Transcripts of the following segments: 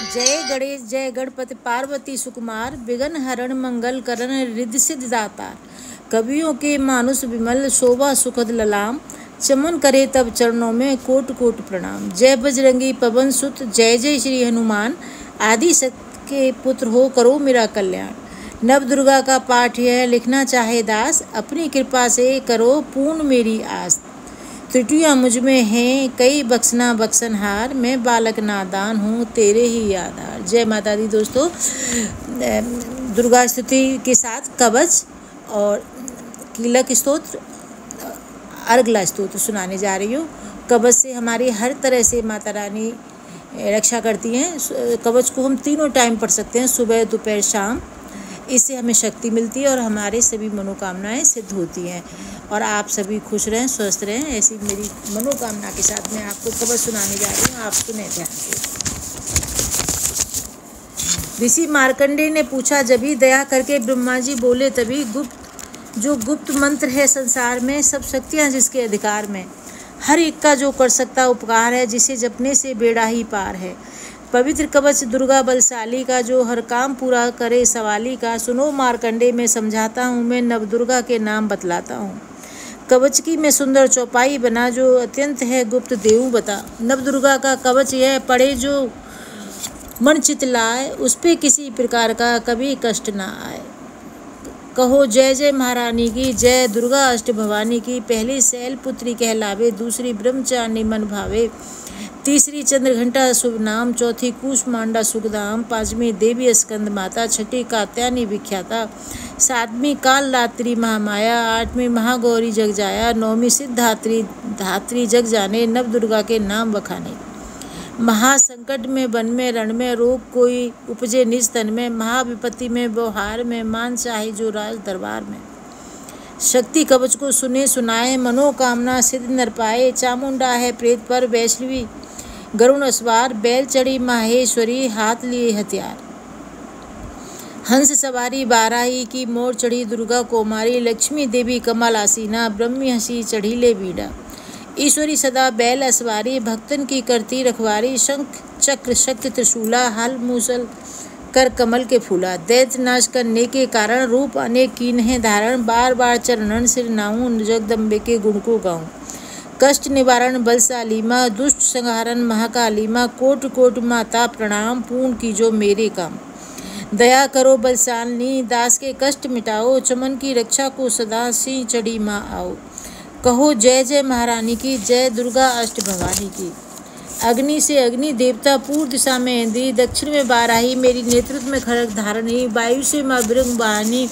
जय गणेश जय गणपति पार्वती सुकुमार विघ्न हरण मंगल करण रिद्धि सिद्धि दातार। कवियों के मानुष विमल शोभा सुखद ललाम, चमन करे तब चरणों में कोट कोट प्रणाम। जय बजरंगी पवन सुत जय जय श्री हनुमान, आदि सत्य के पुत्र हो करो मेरा कल्याण। नव दुर्गा का पाठ यह लिखना चाहे दास, अपनी कृपा से करो पूर्ण मेरी आस। त्रुटियाँ मुझ में हैं कई बख्शना बख्शनहार, मैं बालक नादान हूँ तेरे ही आधार। जय माता दी। दोस्तों, दुर्गा स्तुति के साथ कवच और कीलक स्तोत्र, अर्गला स्तोत्र सुनाने जा रही हूँ। कवच से हमारी हर तरह से माता रानी रक्षा करती हैं। कवच को हम तीनों टाइम पढ़ सकते हैं, सुबह दोपहर शाम। इससे हमें शक्ति मिलती है और हमारे सभी मनोकामनाएं सिद्ध होती हैं। और आप सभी खुश रहें, स्वस्थ रहें, ऐसी मेरी मनोकामना के साथ मैं आपको कवच सुनाने जा रही हूँ। आप सुने ध्यान से। ऋषि मार्कंडेय ने पूछा जभी, दया करके ब्रह्मा जी बोले तभी, गुप्त मंत्र है संसार में, सब शक्तियाँ जिसके अधिकार में, हर एक का जो कर सकता उपकार है, जिसे जपने से बेड़ा ही पार है। पवित्र कवच दुर्गा बलशाली का, जो हर काम पूरा करे सवाली का। सुनो मार्कंडेय मैं समझाता हूँ, मैं नव दुर्गा के नाम बतलाता हूँ। कवच की मैं सुंदर चौपाई बना, जो अत्यंत है गुप्त देऊँ बता। नव दुर्गा का कवच यह पढ़े जो मन चित लाए, उस पे किसी प्रकार का कभी कष्ट ना आए। कहो जय जय महारानी की, जय दुर्गा अष्ट भवानी की। पहली शैल पुत्री कहलावे, दूसरी ब्रह्मचारिणी मन भावे, तीसरी चंद्रघंटा शुभ नाम, चौथी कूष्मांडा सुखधाम, पांचवी देवी स्कंद माता, छठी कात्यायनी विख्याता, सातवीं काल रात्रि महामाया, आठवीं महागौरी जग जाया, नौवीं सिद्धात्री जग जाने, नव दुर्गा के नाम बखाने। महासंकट में वन में रण में, रोग कोई उपजे निज तन में, महाविपत्ति में व्यवहार में, मान चाहे जो राज दरबार में। शक्ति कवच को सुने सुनाए, मनोकामना सिद्ध नर पाए। चामुंडा है प्रेत पर वैष्णवी गरुण अस्वार, बैल चढ़ी माहेश्वरी हाथ लिए हथियार। हंस सवारी बाराही की, मोर चढ़ी दुर्गा कुमारी, लक्ष्मी देवी कमल आसीना, ब्रह्मी हंसी चढ़ी ले बीड़ा। ईश्वरी सदा बैल असवारी, भक्तन की करती रखवारी, शंख चक्र शक्ति त्रिशूला, हल मूसल कर कमल के फूला। दैत्य नाश करने के कारण, रूप अनेक कीन है धारण, बार बार चरणन सिर नाऊं, जगदम्बे के गुण को गाऊं। कष्ट निवारण बलशाली माँ, दुष्ट संहारण महाकाली माँ, कोट कोट माता प्रणाम, पूर्ण की जो मेरे काम। दया करो बलशालिनी, दास के कष्ट मिटाओ, चमन की रक्षा को सदा सिंह चढ़ी माँ आओ। कहो जय जय महारानी की, जय दुर्गा अष्ट भवानी की। अग्नि से अग्नि देवता, पूर्व दिशा में इंद्री, दक्षिण में बाराही, मेरी नेतृत्व में खड़ग धारणी, वायु से माँ भृंग वाहिनी,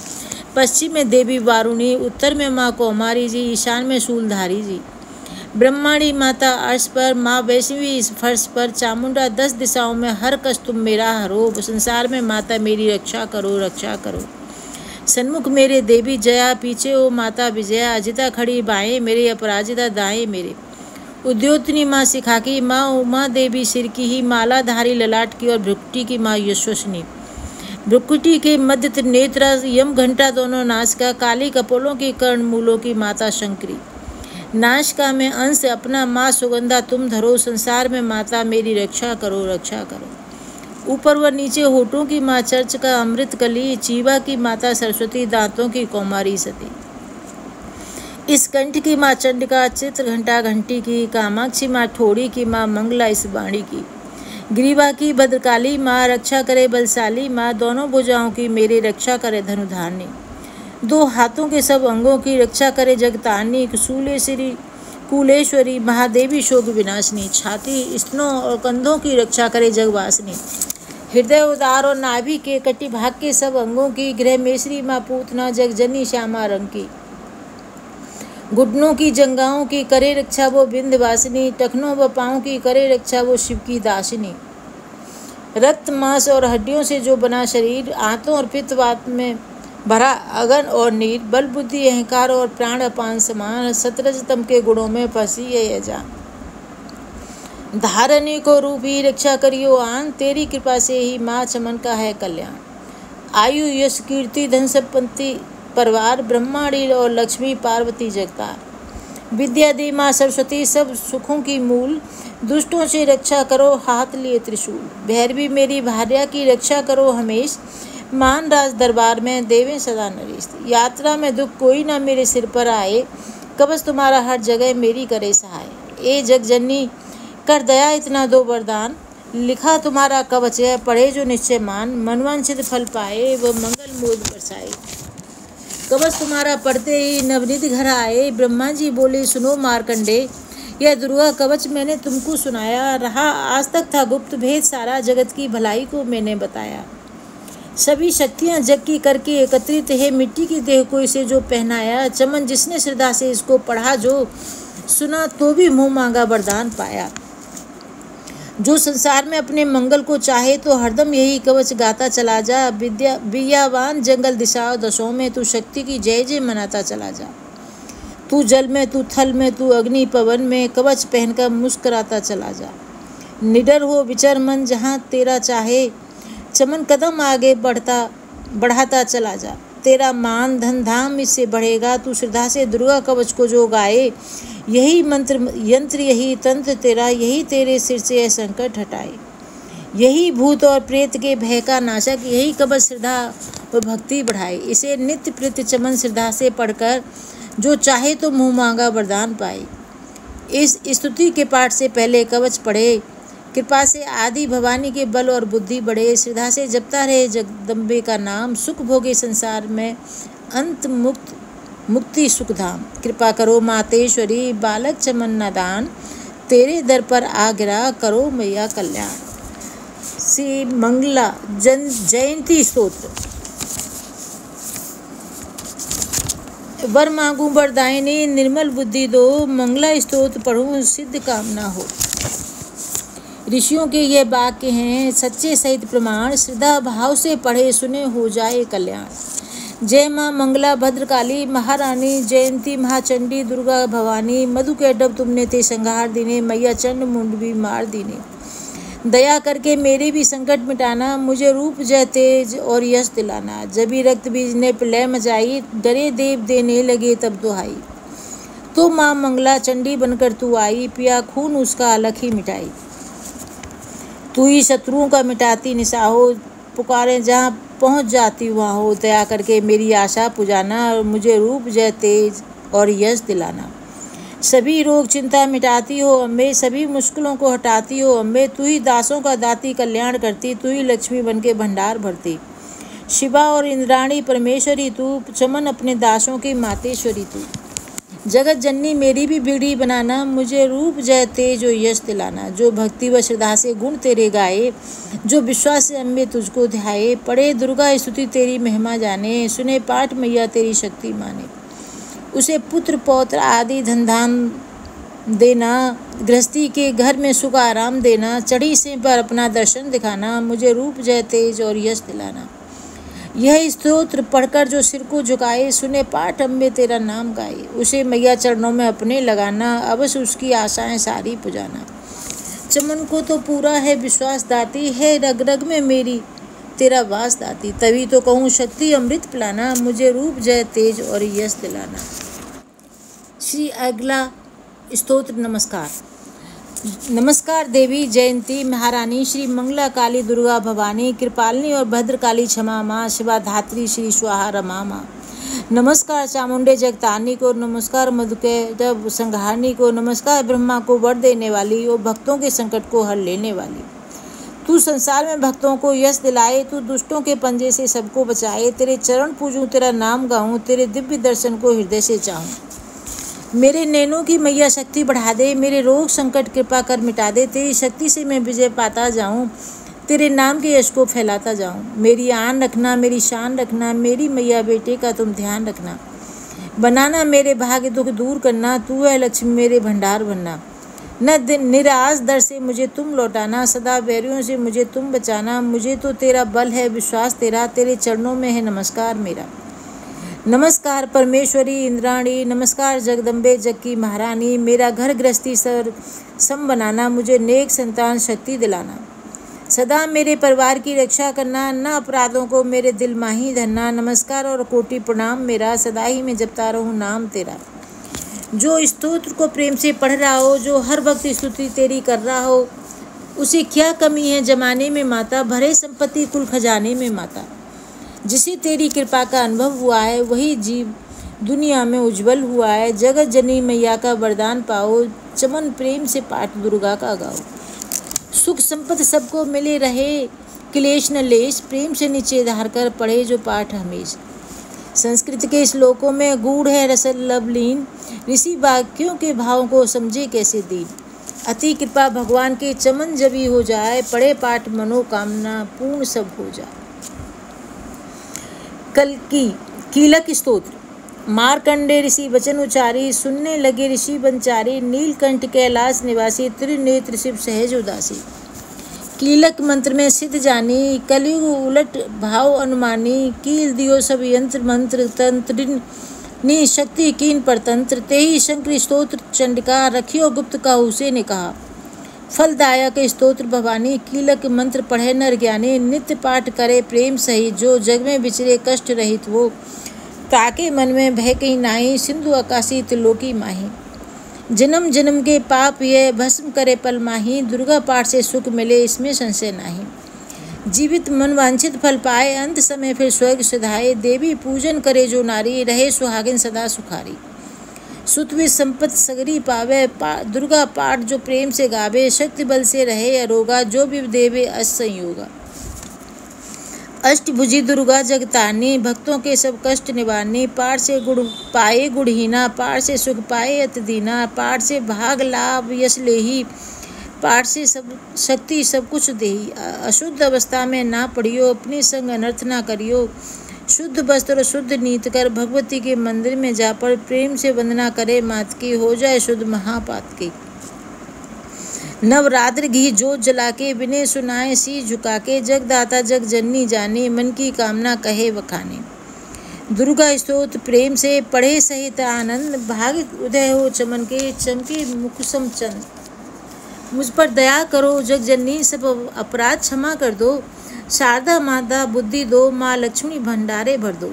पश्चिम में देवी वारुणी, उत्तर में माँ कौमारी जी, ईशान में शूलधारी जी। ब्रह्माणी माता अर्श पर, माँ वैष्णवी फर्श पर, चामुंडा 10 दिशाओं में, हर कष्ट तुम मेरा हरो, संसार में माता मेरी रक्षा करो रक्षा करो। सन्मुख मेरे देवी जया, पीछे ओ माता विजया, अजिता खड़ी बाएं मेरे, अपराजिता दाएं मेरे। उद्योतनी माँ सिखा की, माँ उमा देवी सिर की ही, मालाधारी ललाट की, और भ्रुकुटी की माँ यशस्विनी। भ्रुकुटी के मध्य त्रिनेत्रा, यम घंटा दोनों नाश का, काली कपोलों की कर्ण मूलों की माता शंकरी। नाश का में अंश अपना माँ सुगंधा तुम धरो, संसार में माता मेरी रक्षा करो रक्षा करो। ऊपर व नीचे होठों की माँ चर्च का अमृत कली, जीवा की माता सरस्वती, दांतों की कौमारी सती। इस कंठ की माँ चंडिका, चित्र घंटा घंटी की, कामाक्षी माँ ठोड़ी की माँ, मंगला इस बाणी की। ग्रीवा की भद्रकाली माँ, रक्षा करे बलशाली माँ, दोनों भुजाओं की मेरी रक्षा करे धनुधारणी। 2 हाथों के सब अंगों की रक्षा करे जगतारणी, कुलेश्वरी महादेवी शोक विनाशिनी। छाती स्तनों और कंधों की रक्षा करे जगवासिनी। हृदय उदार और नाभि के कटी भाग के सब अंगों की, गृह मेश्वरी माँ पूतना जगजनी श्यामा रंग की। घुटनों की जंगाओं की करे रक्षा वो विंध्यवासिनी, टखनों व पाँव की करे रक्षा वो शिव की दासिनी। रक्त मांस और हड्डियों से जो बना शरीर, आंतों और पित्त वात में भरा अगन और नीर, बल बुद्धि अहंकार और प्राण अपान समान, सतरजतम के गुणों में फंसी है जान। धारणी को रूप ही रक्षा करियो आन, तेरी कृपा से ही माँ चमन का है कल्याण। आयु यश कीर्ति धन संपत्ति परिवार, ब्रह्मांडी और लक्ष्मी पार्वती जगतार। विद्या दी माँ सरस्वती सब सुखों की मूल, दुष्टों से रक्षा करो हाथ लिए त्रिशूल। भैरवी मेरी भार्या की रक्षा करो हमेश, मान राज दरबार में देवें सदा नरेश। यात्रा में दुख कोई ना मेरे सिर पर आए, कवच तुम्हारा हर जगह मेरी करे सहाय। ए जग जननी कर दया इतना दो वरदान, लिखा तुम्हारा कवच है पढ़े जो निश्चय मान। मनवांछित फल पाए वो मंगल मोद बरसाए, कवच तुम्हारा पढ़ते ही नवनीत घर आए। ब्रह्मा जी बोले सुनो मार्कंडे, यह दुर्गा कवच मैंने तुमको सुनाया। रहा आज तक था गुप्त भेद सारा, जगत की भलाई को मैंने बताया। सभी शक्तियां जग की करके एकत्रित है, मिट्टी की देह को इसे जो पहनाया। चमन जिसने श्रद्धा से इसको पढ़ा, जो सुना तो भी मुँह मांगा वरदान पाया। जो संसार में अपने मंगल को चाहे तो हरदम यही कवच गाता चला जा। विद्यावान जंगल दिशा दशों में तू शक्ति की जय जय मनाता चला जा। तू जल में, तू थल में, तू अग्नि पवन में, कवच पहनकर मुस्कुराता चला जा। निडर हो विचर मन जहाँ तेरा चाहे, चमन कदम आगे बढ़ाता चला जा। तेरा मान धन धाम इससे बढ़ेगा, तू श्रद्धा से दुर्गा कवच को जो गाए। यही मंत्र यंत्र यही तंत्र तेरा, यही तेरे सिर से यह संकट हटाए। यही भूत और प्रेत के भय का नाशक, यही कवच श्रद्धा व भक्ति बढ़ाए। इसे नित्य प्रति चमन श्रद्धा से पढ़कर जो चाहे तो मुँह मांगा वरदान पाए। इस स्तुति के पाठ से पहले कवच पढ़े, कृपा से आदि भवानी के बल और बुद्धि बढ़े। श्रद्धा से जपता रहे जगदम्बे का नाम, सुख भोगे संसार में अंत मुक्ति सुखधाम। कृपा करो मातेश्वरी बालक चमन नादान, तेरे दर पर आ गिरा करो मैया कल्याण। श्री मंगला जयंती स्तोत्र। वर मांगू वरदायिनी निर्मल बुद्धि दो, मंगला स्तोत्र पढ़ूं सिद्ध कामना हो। ऋषियों के ये वाक्य हैं सच्चे सहित प्रमाण, श्रद्धा भाव से पढ़े सुने हो जाए कल्याण। जय माँ मंगला भद्रकाली महारानी, जयंती महाचंडी दुर्गा भवानी। मधु के डब तुमने ते संहार दीने, मैया चंड मुंड भी मार दीने। दया करके मेरे भी संकट मिटाना, मुझे रूप जय तेज और यश दिलाना। जबी रक्त बीज ने प्रलय मचाई, डरे देव देने लगे तब दुहाई। तो माँ मंगला चंडी बनकर तू आई, पिया खून उसका अलख ही मिटाई। तू ही शत्रुओं का मिटाती निशा हो, पुकारे जहाँ पहुँच जाती वहाँ हो। दया करके मेरी आशा पुजाना, और मुझे रूप जय तेज और यश दिलाना। सभी रोग चिंता मिटाती हो अम्बे, सभी मुश्किलों को हटाती हो अम्बे। तू ही दासों का दाती कल्याण करती, तू ही लक्ष्मी बन के भंडार भरती। शिवा और इंद्राणी परमेश्वरी तू, चमन अपने दासों की मातेश्वरी तू। जगत जननी मेरी भी बिगड़ी बनाना, मुझे रूप जय तेज और यश दिलाना। जो भक्ति व श्रद्धा से गुण तेरे गाए, जो विश्वास से अम्बे तुझको ध्याए। पढ़े दुर्गा स्तुति तेरी महिमा जाने, सुने पाठ मैया तेरी शक्ति माने। उसे पुत्र पौत्र आदि धनधान देना, गृहस्थी के घर में सुख आराम देना। चढ़ी से पर अपना दर्शन दिखाना, मुझे रूप जय तेज और यश दिलाना। यह स्तोत्र पढ़कर जो सिर को झुकाए, सुने पाठ अम्बे तेरा नाम गाए। उसे मैया चरणों में अपने लगाना, अवश्य उसकी आशाएं सारी पुजाना। चमन को तो पूरा है विश्वास दाती, है रग रग में मेरी तेरा वास दाती। तभी तो कहूँ शक्ति अमृत पिलाना, मुझे रूप जय तेज और यश दिलाना। श्री अगला स्तोत्र। नमस्कार। नमस्कार देवी जयंती महारानी, श्री मंगला काली दुर्गा भवानी, कृपालिनी और भद्रकाली क्षमा माँ, शिवा धात्री श्री स्वाहा रमा माँ। नमस्कार चामुंडे जगतानी को, नमस्कार मधुके संहारनी को, नमस्कार ब्रह्मा को वर देने वाली और भक्तों के संकट को हर लेने वाली। तू संसार में भक्तों को यश दिलाए, तू दुष्टों के पंजे से सबको बचाए। तेरे चरण पूजूं, तेरा नाम गाऊं, तेरे दिव्य दर्शन को हृदय से चाहूं। मेरे नैनों की मैया शक्ति बढ़ा दे, मेरे रोग संकट कृपा कर मिटा दे। तेरी शक्ति से मैं विजय पाता जाऊं, तेरे नाम के यश को फैलाता जाऊं। मेरी आन रखना, मेरी शान रखना, मेरी मैया बेटे का तुम ध्यान रखना। बनाना मेरे भाग्य दुख दूर करना, तू है लक्ष्मी मेरे भंडार बनना। निराश दर से मुझे तुम लौटाना, सदा बैरियों से मुझे तुम बचाना। मुझे तो तेरा बल है विश्वास तेरा, तेरे चरणों में है नमस्कार मेरा। नमस्कार परमेश्वरी इंद्राणी, नमस्कार जगदम्बे जग की महारानी। मेरा घर गृहस्थी सम बनाना, मुझे नेक संतान शक्ति दिलाना। सदा मेरे परिवार की रक्षा करना, न अपराधों को मेरे दिल माही धरना। नमस्कार और कोटि प्रणाम मेरा, सदा ही मैं जपता रहूं नाम तेरा। जो स्तोत्र को प्रेम से पढ़ रहा हो, जो हर वक्त स्तुति तेरी कर रहा हो, उसे क्या कमी है जमाने में माता, भरे संपत्ति कुल खजाने में माता। जिसे तेरी कृपा का अनुभव हुआ है वही जीव दुनिया में उज्जवल हुआ है। जगत जननी मैया का वरदान पाओ, चमन प्रेम से पाठ दुर्गा का गाओ। सुख संपत्ति सबको मिले रहे, क्लेश न लेश, प्रेम से नीचे धार कर पढ़े जो पाठ हमेश। संस्कृत के श्लोकों में गूढ़ है रसल लवलीन, ऋषि वाक्यों के भावों को समझे कैसे दीन। अति कृपा भगवान के चमन जबी हो जाए, पढ़े पाठ मनोकामना पूर्ण सब हो जाए। कल की कीलक स्तोत्र। मार्कंडे ऋषि वचन उचारी, सुनने लगे ऋषि बनचारी, नीलकंठ कैलाश निवासी, त्रिनेत्र शिव सहज उदासी। कीलक मंत्र में सिद्ध जानी, कलयुग उलट भाव अनुमानी, कील दियो सब यंत्र मंत्र तंत्र, नी शक्ति कीन परतंत्र, तेहि शंकर स्तोत्र चंडिका, रखियो गुप्त का उसे ने कहा। फलदायक स्तोत्र भवानी, कीलक मंत्र पढ़े नर ज्ञानी, नित्य पाठ करे प्रेम सही, जो जग में विचरे कष्ट रहित वो, ताके मन में भय कहीं नाही, सिंधु आकाशी त्रिलोकी माही। जन्म जन्म के पाप ये भस्म करे पल माही, दुर्गा पाठ से सुख मिले इसमें संशय नाही। जीवित मन वांछित फल पाए, अंत समय फिर स्वर्ग सिधाए, देवी पूजन करे जो नारी, रहे सुहागिन सदा सुखारी। सुतवी संपत्ति सगरी पावे, दुर्गा पाठ जो प्रेम से गावे, शक्ति बल से रहे अरोगा, जो भी देवे असंयोगा। अष्टभुजी दुर्गा जगतानी, भक्तों के सब कष्ट निवारनी, पाठ से गुण पाए गुणहीना, पाठ से सुख पाए अति दीना, पाठ से भाग लाभ यश लेही, पाठ से सब शक्ति सब कुछ देही। अशुद्ध अवस्था में ना पढ़ियो, अपने संग अनर्थ ना करियो, शुद्ध वस्त्र और शुद्ध नीत कर, भगवती के मंदिर में जा पर प्रेम से वंदना करे मात की, हो जाए शुद्ध महापात की। नवरात्र घी जोत जला के, विनय सुनाए सी झुका के, जगदाता जग जननी जाने, मन की कामना कहे वखाने। दुर्गा स्तोत्र प्रेम से पढ़े सहित आनंद, भाग उदय हो चमन के, चमके मुकुसम चंद। मुझ पर दया करो जग जननी, सब अपराध क्षमा कर दो, शारदा माता बुद्धि दो, माँ लक्ष्मी भंडारे भर दो।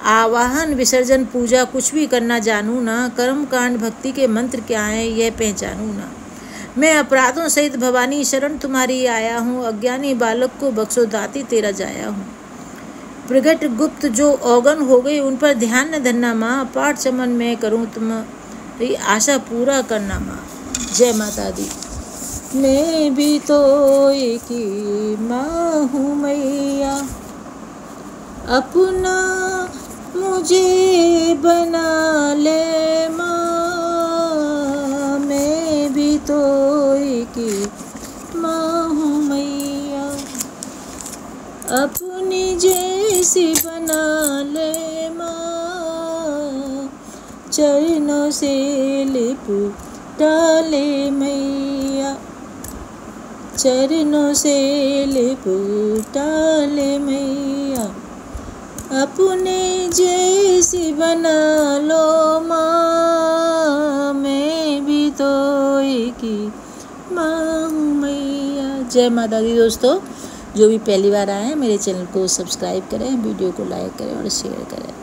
आवाहन विसर्जन पूजा कुछ भी करना जानू ना, कर्म कांड भक्ति के मंत्र क्या हैं यह पहचानू ना। मैं अपराधों सहित भवानी शरण तुम्हारी आया हूँ, अज्ञानी बालक को बख्शो दाती तेरा जाया हूँ। प्रगट गुप्त जो औगन हो गई उन पर ध्यान न धरना माँ, पाठ चमन में करूँ तुम्हारी आशा पूरा करना माँ। जय माता दी। मैं भी तो एक ही माँ हूँ मैया, अपना मुझे बना ले माँ, मैं भी तो एक ही माँ हूँ मैया, अपनी जैसी बना ले माँ, चरणों से लिपटा ले मैया, चरणों से लिपटा ले मैया, अपने जैसी बना लो माँ, मैं भी तो एक ही माँ हूँ मैया। जय माता दी। दोस्तों जो भी पहली बार आए हैं मेरे चैनल को सब्सक्राइब करें, वीडियो को लाइक करें और शेयर करें।